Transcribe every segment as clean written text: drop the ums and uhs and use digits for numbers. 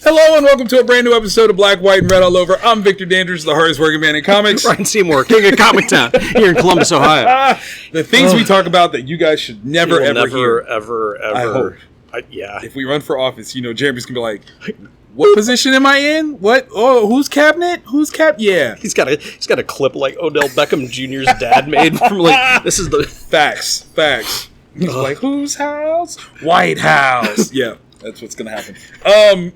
Hello and welcome to a brand new episode of Black, White, and Red All Over. I'm Victor Dandridge, the hardest working man in comics. Ryan Seymour, king of Comic Town, here in Columbus, Ohio. The things we talk about that you guys should never hear. Ever. I hope. Yeah. If we run for office, Jeremy's going to be like, what position am I in? What? Oh, who's cabinet? Who's Yeah. He's got a clip like Odell Beckham Jr.'s dad made from this is the... Facts. He's like, whose house? White House. Yeah. That's what's going to happen.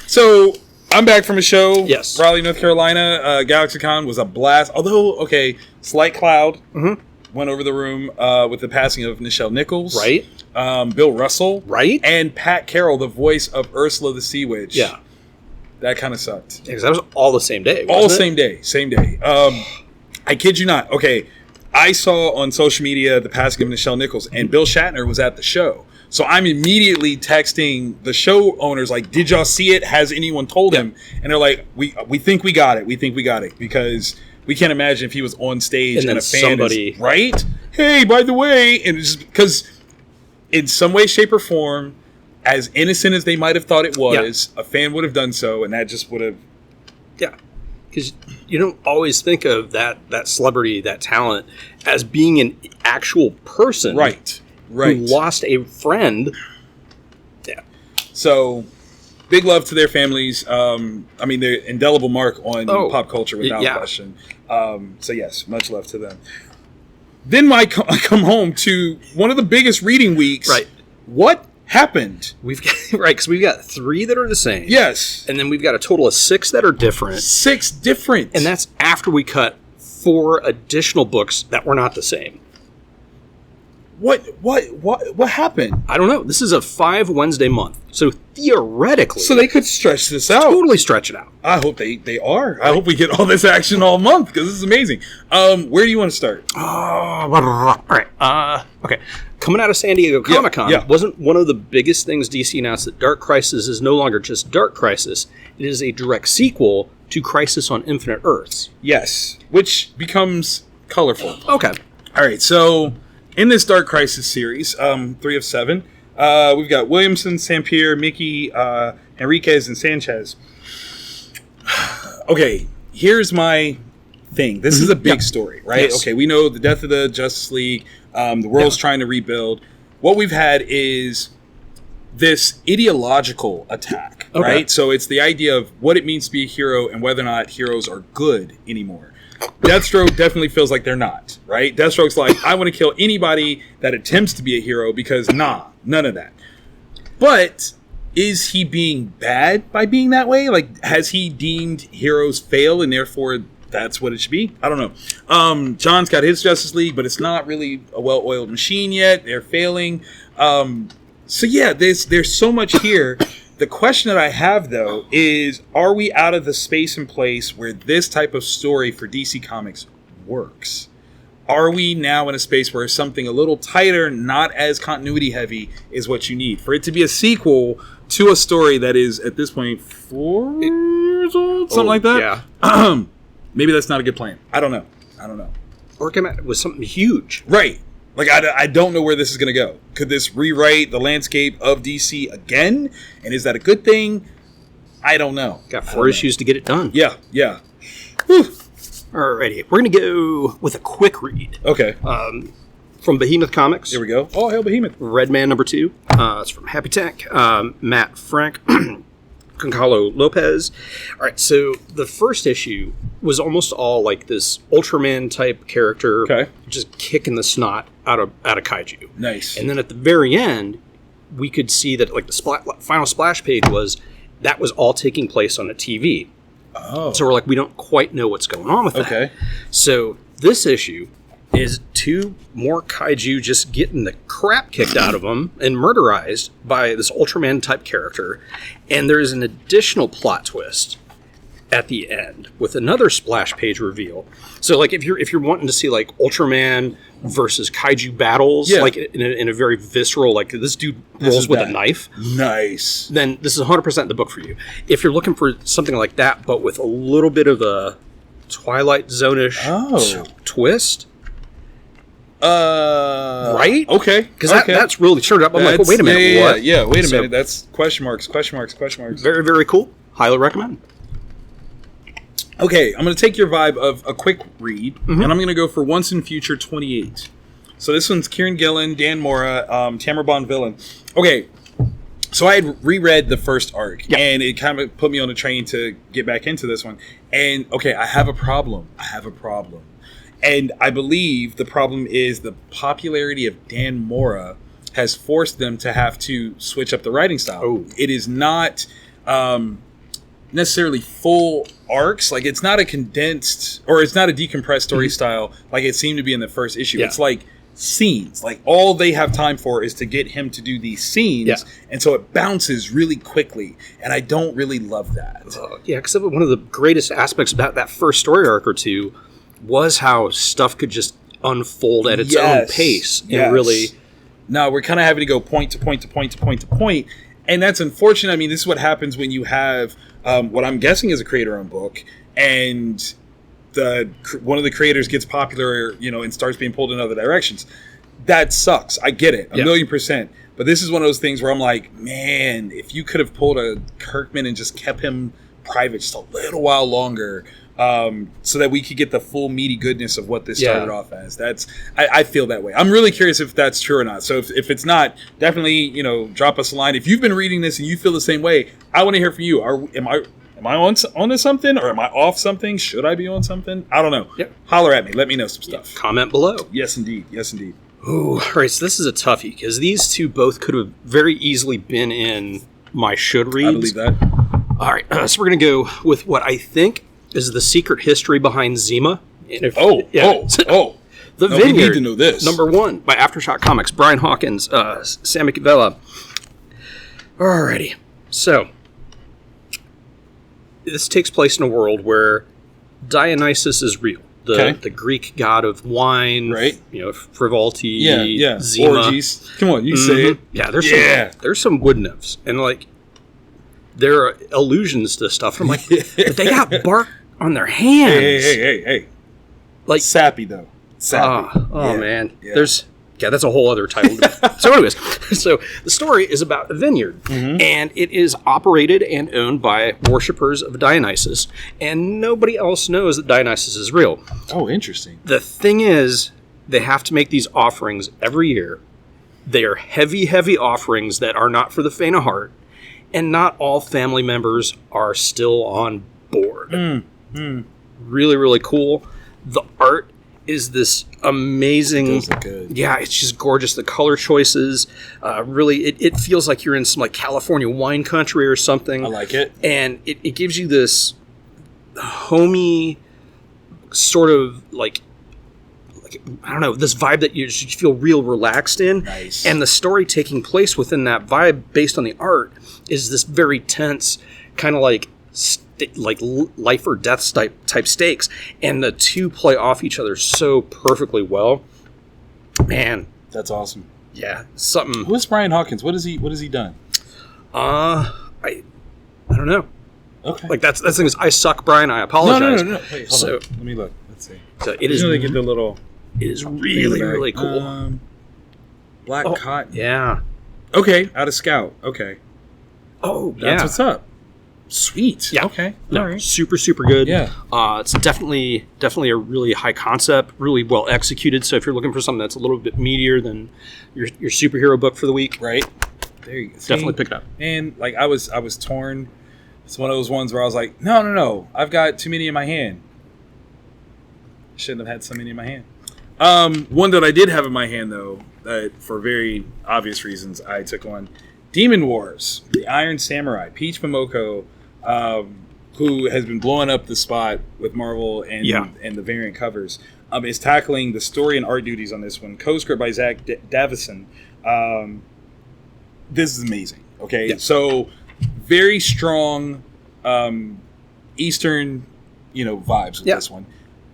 So, I'm back from a show. Yes. Raleigh, North Carolina. GalaxyCon was a blast. Although, slight cloud went over the room with the passing of Nichelle Nichols. Right. Bill Russell. Right. And Pat Carroll, the voice of Ursula the Sea Witch. Yeah. That kind of sucked. Because that was all the same day, All same day. I kid you not. Okay. I saw on social media the passing of Nichelle Nichols, and Bill Shatner was at the show. So I'm immediately texting the show owners, like, did y'all see it? Has anyone told him? And they're like, we think we got it. We think we got it. Because we can't imagine if he was on stage and a fan is, right? Hey, by the way, and it's just because in some way, shape, or form, as innocent as they might have thought it was, a fan would have done so, and that just would have... Yeah. Because you don't always think of that celebrity, that talent, as being an actual person. Right. Who lost a friend. Yeah. So, big love to their families. They're indelible mark on pop culture without question. So, yes, much love to them. Then I come home to one of the biggest reading weeks. Right. What happened? Because we've got 3 that are the same. Yes. And then we've got a total of 6 that are different. 6 different. And that's after we cut 4 additional books that were not the same. What happened? I don't know. This is a 5 Wednesday month. So theoretically... So they could stretch this out. Totally stretch it out. I hope they are. I hope we get all this action all month, because this is amazing. Where do you want to start? All right. Okay. Coming out of San Diego Comic-Con, wasn't one of the biggest things DC announced that Dark Crisis is no longer just Dark Crisis. It is a direct sequel to Crisis on Infinite Earths. Yes. Which becomes colorful. Okay. All right, so... in this Dark Crisis series, 3 of 7, we've got Williamson, Sampier, Mickey, Enriquez, and Sanchez. Okay, here's my thing. This is a big story, right? Yes. Okay, we know the death of the Justice League. The world's trying to rebuild. What we've had is this ideological attack, right? So it's the idea of what it means to be a hero and whether or not heroes are good anymore. Deathstroke definitely feels like they're not, right? Deathstroke's like, I want to kill anybody that attempts to be a hero because, none of that. But is he being bad by being that way? Like, has he deemed heroes fail and therefore that's what it should be? I don't know. John's got his Justice League, but it's not really a well-oiled machine yet. They're failing. There's so much here. The question that I have, though, is are we out of the space and place where this type of story for DC Comics works? Are we now in a space where something a little tighter, not as continuity heavy, is what you need? For it to be a sequel to a story that is, at this point, 4 years old? Something like that? Yeah. Maybe that's not a good plan. I don't know. Or come out with something huge. Right. Like, I don't know where this is going to go. Could this rewrite the landscape of DC again? And is that a good thing? I don't know. Got 4 issues to get it done. Yeah. Whew. Alrighty. We're going to go with a quick read. Okay. From Behemoth Comics. Here we go. Oh, hail Behemoth. Redman #2. It's from Happy Tech. Matt Frank. Concalo Lopez. All right, so the first issue was almost all like this Ultraman type character, just kicking the snot out of kaiju. Nice. And then at the very end, we could see that like the final splash page was all taking place on a TV. Oh. So we're like, we don't quite know what's going on with that. Okay. So this issue is 2 more kaiju just getting the crap kicked out of them and murderized by this Ultraman type character. And there's an additional plot twist at the end with another splash page reveal. So like if you're wanting to see like Ultraman versus kaiju battles, like in a very visceral, like this dude rolls with a knife. Nice. Then this is 100% the book for you. If you're looking for something like that, but with a little bit of a Twilight Zone-ish twist, Right? Okay. Because that's really turned up. I'm like, well, wait a minute. What? Yeah, wait a minute. That's question marks. Very, very cool. Highly recommend. Okay, I'm going to take your vibe of a quick read, and I'm going to go for Once and Future 28. So this one's Kieran Gillen, Dan Mora, Tamara Bonvillain. Okay, so I had reread the first arc, and it kind of put me on a train to get back into this one. And, okay, I have a problem. And I believe the problem is the popularity of Dan Mora has forced them to have to switch up the writing style. Oh. It is not necessarily full arcs. Like, it's not a condensed, or it's not a decompressed story style like it seemed to be in the first issue. It's like scenes. Like, all they have time for is to get him to do these scenes, and so it bounces really quickly, and I don't really love that. Because one of the greatest aspects about that first story arc or two was how stuff could just unfold at its own pace. And really... No, we're kind of having to go point to point to point to point to point, and that's unfortunate. I mean, this is what happens when you have what I'm guessing is a creator-owned book, and one of the creators gets popular, and starts being pulled in other directions. That sucks. I get it, a million%. But this is one of those things where I'm like, man, if you could have pulled a Kirkman and just kept him private just a little while longer, so that we could get the full meaty goodness of what this started off as. I feel that way. I'm really curious if that's true or not. So if it's not, definitely, drop us a line. If you've been reading this and you feel the same way, I want to hear from you. Am I on to something, or am I off something? Should I be on something? I don't know. Holler at me. Let me know some stuff. Comment below. Yes, indeed. Ooh, all right, so this is a toughie, because these two both could have very easily been in my should reads. I believe that. All right, so we're going to go with what I think is the secret history behind Zima. The Vineyard. We need to know this. #1 by AfterShock Comics. Brian Hawkins, Sam Micavella. Alrighty, so this takes place in a world where Dionysus is real. The Greek god of wine, right? Frivolity, Zima. Orgies. Come on, you say it. Yeah, there's some wood nymphs, and there are allusions to stuff. I'm like, but they got bark on their hands. Hey. Like sappy though. Sappy. Man. Yeah. That's a whole other title. So anyways, so the story is about a vineyard, and it is operated and owned by worshippers of Dionysus, and nobody else knows that Dionysus is real. Oh, interesting. The thing is, they have to make these offerings every year. They are heavy, heavy offerings that are not for the faint of heart, and not all family members are still on board. Really, really cool. The art is this amazing... It does look good. Yeah, it's just gorgeous. The color choices, really, it feels like you're in some California wine country or something. I like it. And it gives you this homey sort of I don't know, this vibe that you feel real relaxed in. Nice. And the story taking place within that vibe based on the art is this very tense, kind of like life or death type stakes. And the two play off each other so perfectly well. Man. That's awesome. Yeah. Something. Who's Brian Hawkins? What has he done? I don't know. Okay. That's the thing is, I suck, Brian. I apologize. No. Wait, hold on. Let me look. Let's see. So it is. They get the little. It is really, really cool. Black cotton. Yeah. Okay, out of Scout. Okay. Oh, that's what's up. Sweet. Yeah. Okay. No, all right. Super, super good. Yeah. It's definitely a really high concept, really well executed. So if you're looking for something that's a little bit meatier than your superhero book for the week, right? There you go. Definitely pick it up. And I was torn. It's one of those ones where I was like, no. I've got too many in my hand. Shouldn't have had so many in my hand. One that I did have in my hand, though, for very obvious reasons, I took on Demon Wars, the Iron Samurai, Peach Momoko, who has been blowing up the spot with Marvel and the variant covers, is tackling the story and art duties on this one. Co-script by Zach Davison. This is amazing. Okay, so very strong Eastern, vibes with this one.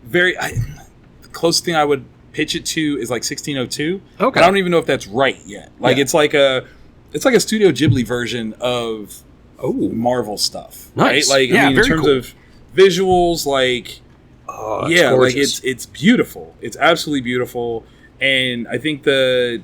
Very the closest thing I would pitch it to is 1602. Okay, I don't even know if that's right yet. It's like a Studio Ghibli version of Marvel stuff. Nice. Right? In terms of visuals, it's beautiful. It's absolutely beautiful. And I think the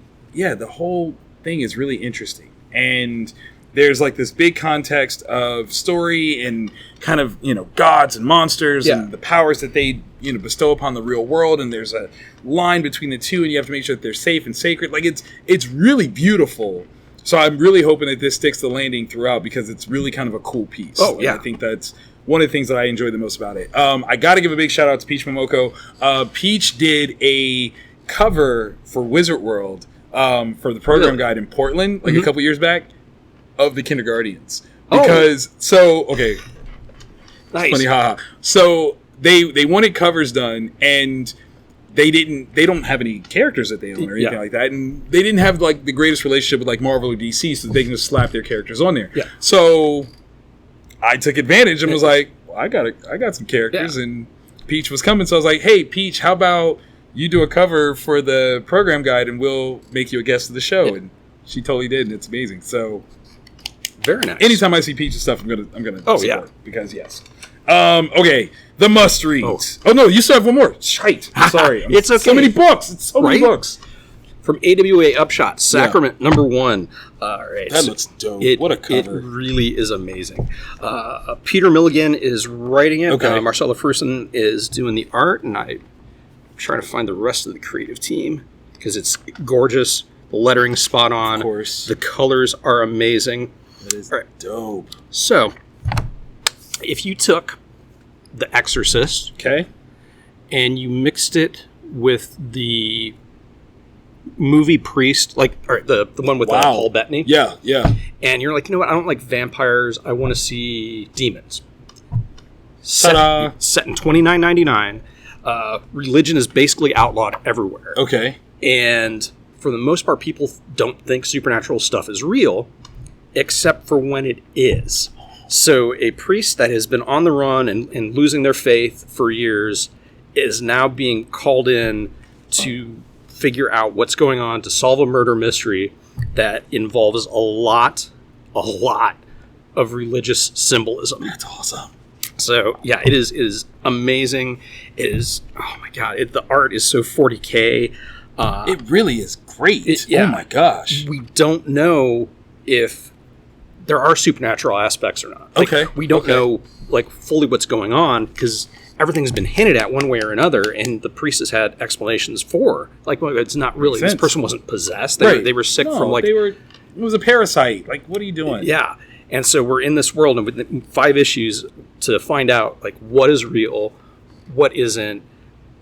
whole thing is really interesting. And there's like this big context of story and kind of, gods and monsters and the powers that they, bestow upon the real world. And there's a line between the two, and you have to make sure that they're safe and sacred. Like it's really beautiful. So I'm really hoping that this sticks the landing throughout, because it's really kind of a cool piece. Oh, yeah. I think that's one of the things that I enjoy the most about it. I got to give a big shout out to Peach Momoko. Peach did a cover for Wizard World for the program guide in Portland, like a couple years back, of the Kindergartens. Because, nice. Funny, haha. So they wanted covers done, and they don't have any characters that they own or anything like that, and they didn't have like the greatest relationship with like Marvel or DC, so they can just slap their characters on there. So I took advantage and was like, well, I got some characters, and Peach was coming, so I was like, hey Peach, how about you do a cover for the program guide and we'll make you a guest of the show? And she totally did, and it's amazing. So very nice. Anytime I see Peach's stuff, I'm gonna support, because yes. Okay, the must reads. Oh no, you still have one more. Shite. I'm sorry. It's okay. So many books. It's so many books. From AWA Upshot, Sacrament #1. All right, that looks dope. What a cover! It really is amazing. Peter Milligan is writing it. Okay. Marcella Frusen is doing the art, and I'm trying to find the rest of the creative team, because it's gorgeous. The lettering's spot on. Of course. The colors are amazing. That is dope. So, if you took The Exorcist, and you mixed it with the movie Priest, like, or the one with Paul Bettany, and you're like, you know what? I don't like vampires. I want to see demons. Set in 2999. Religion is basically outlawed everywhere. Okay. And for the most part, people don't think supernatural stuff is real, except for when it is. So a priest that has been on the run and losing their faith for years is now being called in to figure out what's going on, to solve a murder mystery that involves a lot of religious symbolism. That's awesome. So yeah, it is amazing. It is, oh my god, the art is so 40K. It really is great. Oh my gosh. We don't know if there are supernatural aspects or not. Like, we don't know like fully what's going on, because everything's been hinted at one way or another, and the priest has had explanations for, like, well, it's not really, this person wasn't possessed. They were sick from like... it was a parasite. Like, what are you doing? Yeah. And so we're in this world, and with 5 issues to find out, like, what is real, what isn't,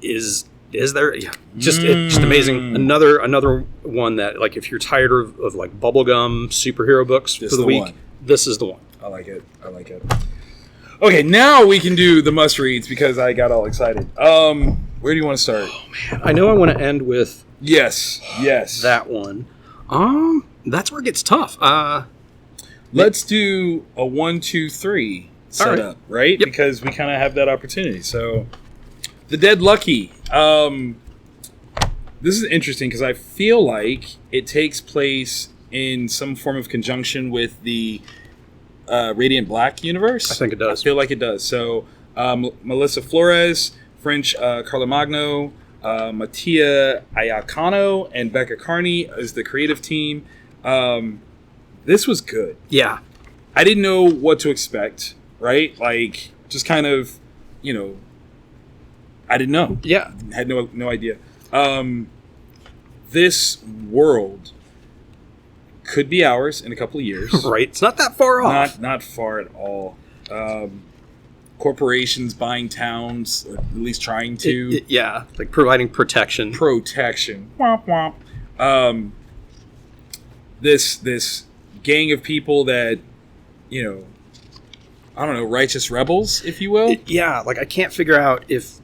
is there... Yeah, just amazing. Another one that, like, if you're tired of like, bubblegum superhero books for the week, this is the one. I like it. Okay, now we can do the must-reads, because I got all excited. Where do you want to start? Oh, man. I know I want to end with... Yes. That one. That's where it gets tough. Let's do a 1, 2, 3 setup, right? Yep. Because we kind of have that opportunity. So, The Dead Lucky. This is interesting, because I feel like it takes place in some form of conjunction with the Radiant Black universe. I think it does. I feel like it does. So, Melissa Flores, French Carla Magno, Mattia Ayacano, and Becca Carney is the creative team. This was good. Yeah. I didn't know what to expect, right? Like, just kind of, I didn't know. Yeah. Had no idea. This world could be ours in a couple of years. Right. It's not that far off. Not far at all. Corporations buying towns, or at least trying to. Yeah. Like providing protection. Womp womp. This gang of people that, I don't know, righteous rebels, if you will. Yeah. Like, I can't figure out if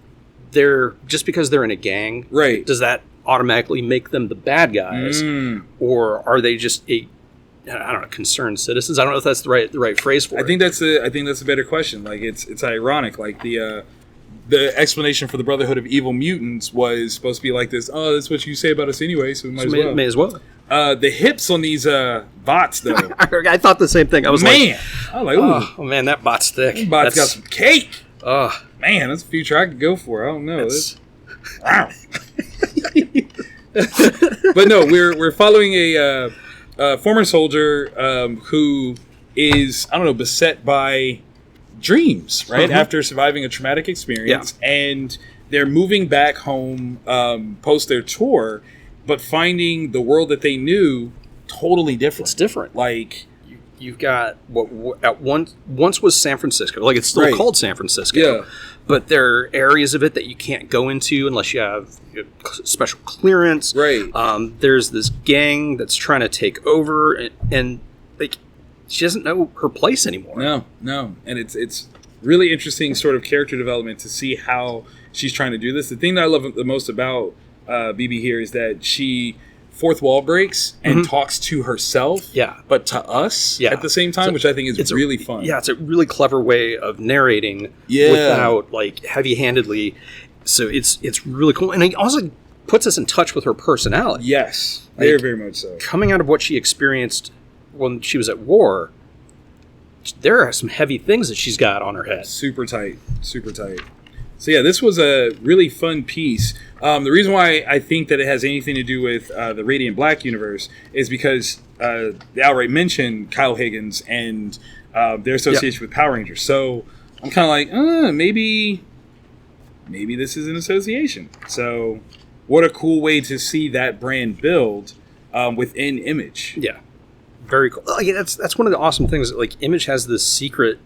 they're, just because they're in a gang, right? Does that automatically make them the bad guys, or are they just concerned citizens? I don't know if that's the right phrase for it. I think that's a better question. Like, it's ironic. Like, the explanation for the Brotherhood of Evil Mutants was supposed to be like this. Oh, that's what you say about us anyway, so we may as well. The hips on these bots, though. I thought the same thing. I was like, oh man, that bot's thick. That bot's got some cake. Oh man, that's a future I could go for. I don't know. Wow. But no, we're following a former soldier who is, I don't know, beset by dreams, right? After surviving a traumatic experience, and they're moving back home post their tour, but finding the world that they knew totally different. It's different. Like, you've got what at once was San Francisco. Like, it's still called San Francisco, but there are areas of it that you can't go into unless you have special clearance. Right. There's this gang that's trying to take over, and like, she doesn't know her place anymore. No, and it's really interesting sort of character development to see how she's trying to do this. The thing that I love the most about BB here is that she fourth wall breaks and talks to herself, but to us at the same time, which I think is really fun. Yeah, it's a really clever way of narrating without like heavy-handedly. So it's really cool, and it also puts us in touch with her personality. Yes, like, very much so. Coming out of what she experienced when she was at war, there are some heavy things that she's got on her head. Super tight. So yeah, this was a really fun piece. The reason why I think that it has anything to do with the Radiant Black universe is because they outright mention Kyle Higgins and their association with Power Rangers. So I'm kind of like, maybe this is an association. So what a cool way to see that brand build within Image. Yeah. Very cool. Like, that's one of the awesome things. Like, Image has this secret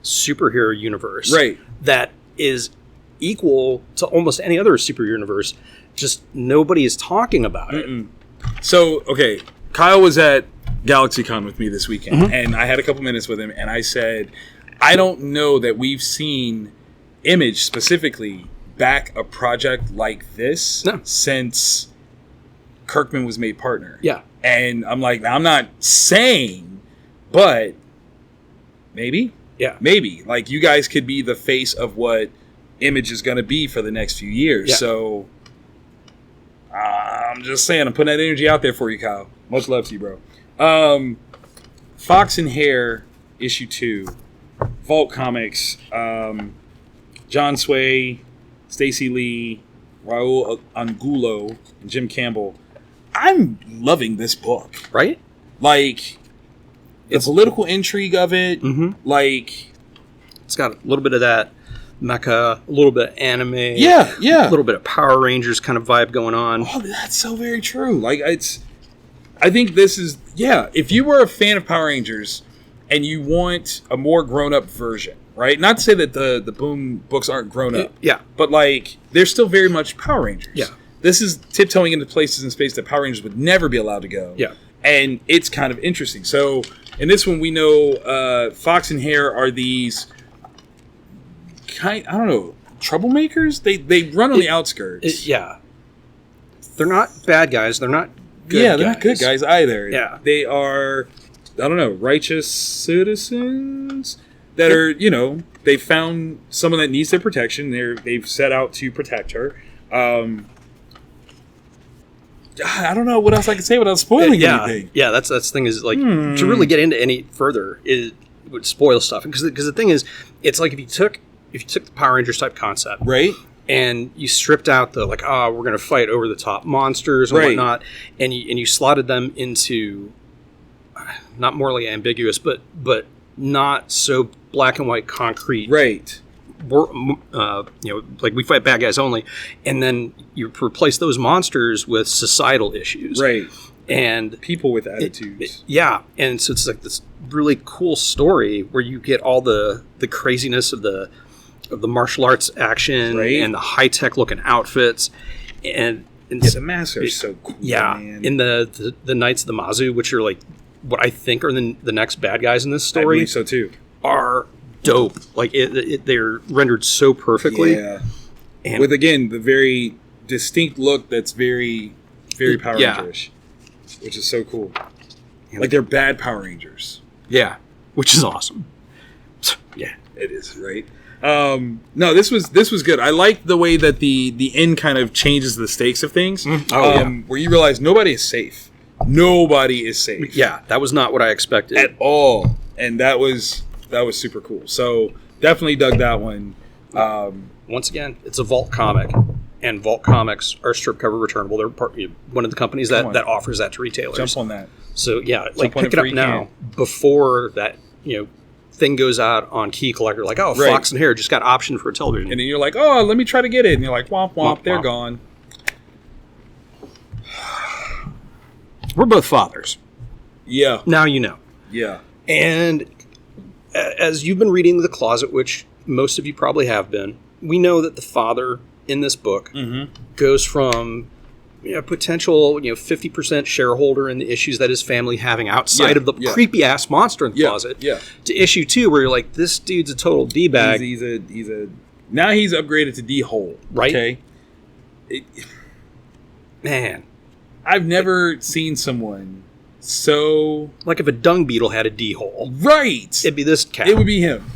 superhero universe, that is equal to almost any other superhero universe. Just nobody is talking about it. So, okay, Kyle was at GalaxyCon with me this weekend, and I had a couple minutes with him, and I said, I don't know that we've seen Image specifically back a project like this since Kirkman was made partner. Yeah. And I'm like, I'm not saying, but maybe. Yeah. Maybe. Like, you guys could be the face of what Image is going to be for the next few years. Yeah. So, I'm just saying, I'm putting that energy out there for you, Kyle. Much love to you, bro. Fox and Hare, issue 2. Vault Comics. John Sway, Stacey Lee, Raul Angulo, and Jim Campbell. I'm loving this book. Right? Like, the political intrigue of it. Like, it's got a little bit of that mecha, a little bit of anime. Yeah. A little bit of Power Rangers kind of vibe going on. Oh, that's so very true. Like, I think this is, if you were a fan of Power Rangers and you want a more grown-up version, right? Not to say that the Boom books aren't grown up. But, like, they're still very much Power Rangers. Yeah. This is tiptoeing into places in space that Power Rangers would never be allowed to go. Yeah. And it's kind of interesting. So, in this one, we know Fox and Hare are these I don't know, troublemakers? They run on the outskirts. They're not bad guys. They're not good guys. They're not good guys either. Yeah. They are, I don't know, righteous citizens that are, they found someone that needs their protection. They've set out to protect her. I don't know what else I can say without spoiling anything. Yeah, that's the thing is, like, to really get into any further, it would spoil stuff. Because the thing is, it's like if you took the Power Rangers type concept, right, and you stripped out the, like, we're going to fight over the top monsters and whatnot, and you slotted them into not morally ambiguous, but not so black and white concrete, right. Like, we fight bad guys only, and then you replace those monsters with societal issues, right, and people with attitudes. And so it's like this really cool story where you get all the craziness of the martial arts action and the high tech looking outfits, and the masks are so cool. Man. And the Knights of the Mazu, which are like what I think are the next bad guys in this story. I believe so too. Are dope. Like, they're rendered so perfectly. Yeah. And with, again, the very distinct look that's very, very Power Rangers, which is so cool. Like, they're bad Power Rangers. Yeah. Which is awesome. Yeah. It is, right? No, this was good. I like the way that the end kind of changes the stakes of things. Where you realize nobody is safe. Nobody is safe. Yeah, that was not what I expected. At all. And that was super cool. So definitely dug that one. Once again, it's a Vault comic. and Vault Comics are strip cover returnable. They're one of the companies that offers that to retailers. Jump on that. So yeah, like pick it up now before that thing goes out on Key Collector. Like, oh, right. Fox and Hare just got optioned for a television, and then you're like, oh, let me try to get it, and you're like, womp womp, they're gone. We're both fathers. Yeah. Now you know. Yeah. And as you've been reading The Closet, which most of you probably have been, we know that the father in this book goes from potential 50% shareholder in the issues that his family having outside of the creepy ass monster in the closet to issue 2 where you're like, this dude's a total D-bag. He's now he's upgraded to D-hole. Right. Okay. Man. I've never seen someone so... Like if a dung beetle had a D-hole. Right. It'd be this cat. It would be him.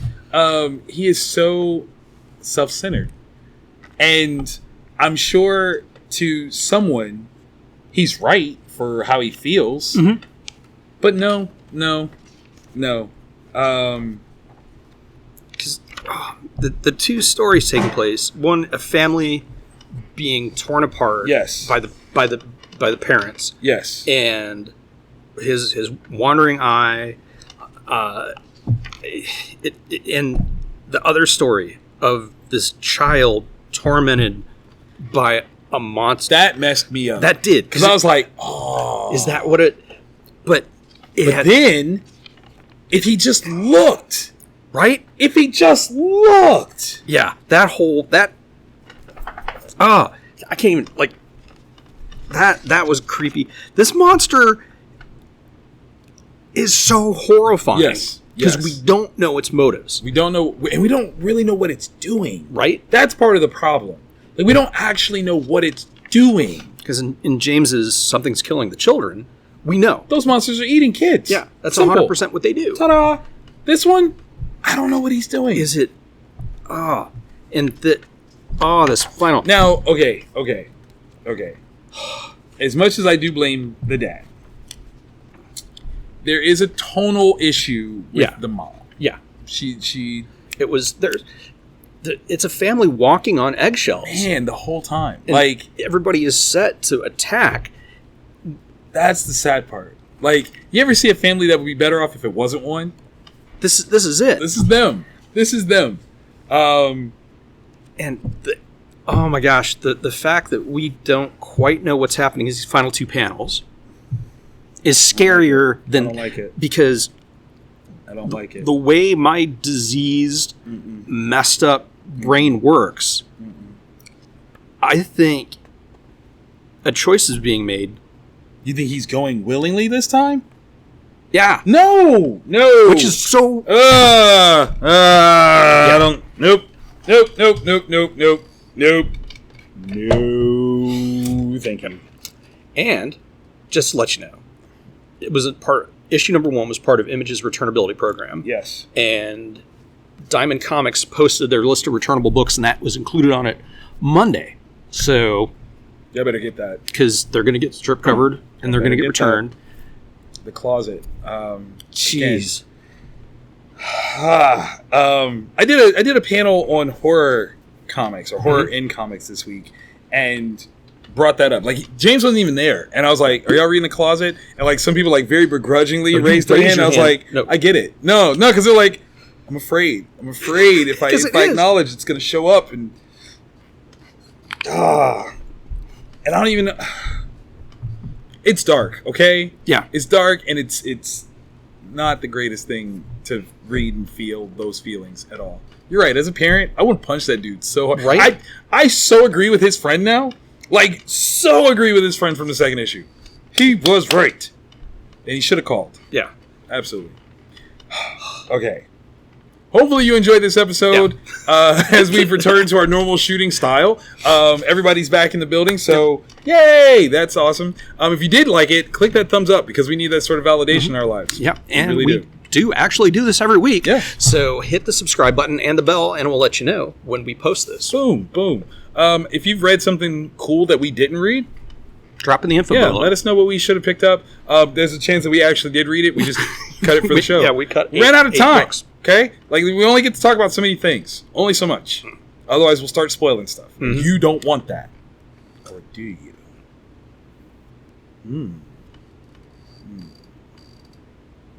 He is so self-centered. And I'm sure to someone, he's right for how he feels. Mm-hmm. But no. Because the 2 stories taking place, one, a family being torn apart by the parents. Yes. And his wandering eye, and the other story of this child tormented by a monster. That messed me up. That did. Because I was like, oh. Is that what it... But then, if he just looked... Right? If he just looked... Yeah. I can't even... Like... That was creepy. This monster is so horrifying. Yes. Because we don't know its motives. We don't know, and we don't really know what it's doing. Right? That's part of the problem. Like, we don't actually know what it's doing. Because in James's Something's Killing the Children, we know. Those monsters are eating kids. Yeah, that's 100% what they do. Ta-da! This one, I don't know what he's doing. Is it... this final... Now, okay. As much as I do blame the dad, there is a tonal issue with the mom. Yeah. She... It was... It's a family walking on eggshells. Man, the whole time. And like, everybody is set to attack. That's the sad part. Like, you ever see a family that would be better off if it wasn't one? This is it. This is them. Oh my gosh, the fact that we don't quite know what's happening in these final 2 panels is scarier than... I don't like it. Because... I don't like it. The way my diseased, messed up brain works, I think a choice is being made. You think he's going willingly this time? Yeah. No. Which is so... I don't... Nope. No thinking. And, just to let you know, it was issue number 1 was part of Image's returnability program. Yes. And Diamond Comics posted their list of returnable books, and that was included on it Monday. So... Yeah, I better get that. Because they're going to get strip covered, and they're going to get returned. The closet. Jeez. I did a panel on horror comics, or horror in comics this week, and brought that up. Like, James wasn't even there, and I was like, are y'all reading The Closet? And like, some people like very begrudgingly raised their hand. I was like, nope. I get it. No, because they're like, I'm afraid if I acknowledge it's going to show up, and I don't even know. It's dark, okay? Yeah. It's dark, and it's not the greatest thing to read and feel those feelings at all. You're right. As a parent, I wouldn't punch that dude so hard. Right? I so agree with his friend now. Like, so agree with his friend from the second issue. He was right. And he should have called. Yeah. Absolutely. Okay. Hopefully you enjoyed this episode as we've returned to our normal shooting style. Everybody's back in the building, so yay! That's awesome. If you did like it, click that thumbs up because we need that sort of validation in our lives. Yeah, and we do actually do this every week. Yeah. So hit the subscribe button and the bell, and we'll let you know when we post this. Boom, boom. If you've read something cool that we didn't read, drop in the info below. Let us know what we should have picked up. There's a chance that we actually did read it. We just cut it for the show. Yeah, we ran out of time. Books. Okay? Like, we only get to talk about so many things. Only so much. Otherwise, we'll start spoiling stuff. You don't want that. Or do you?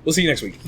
We'll see you next week.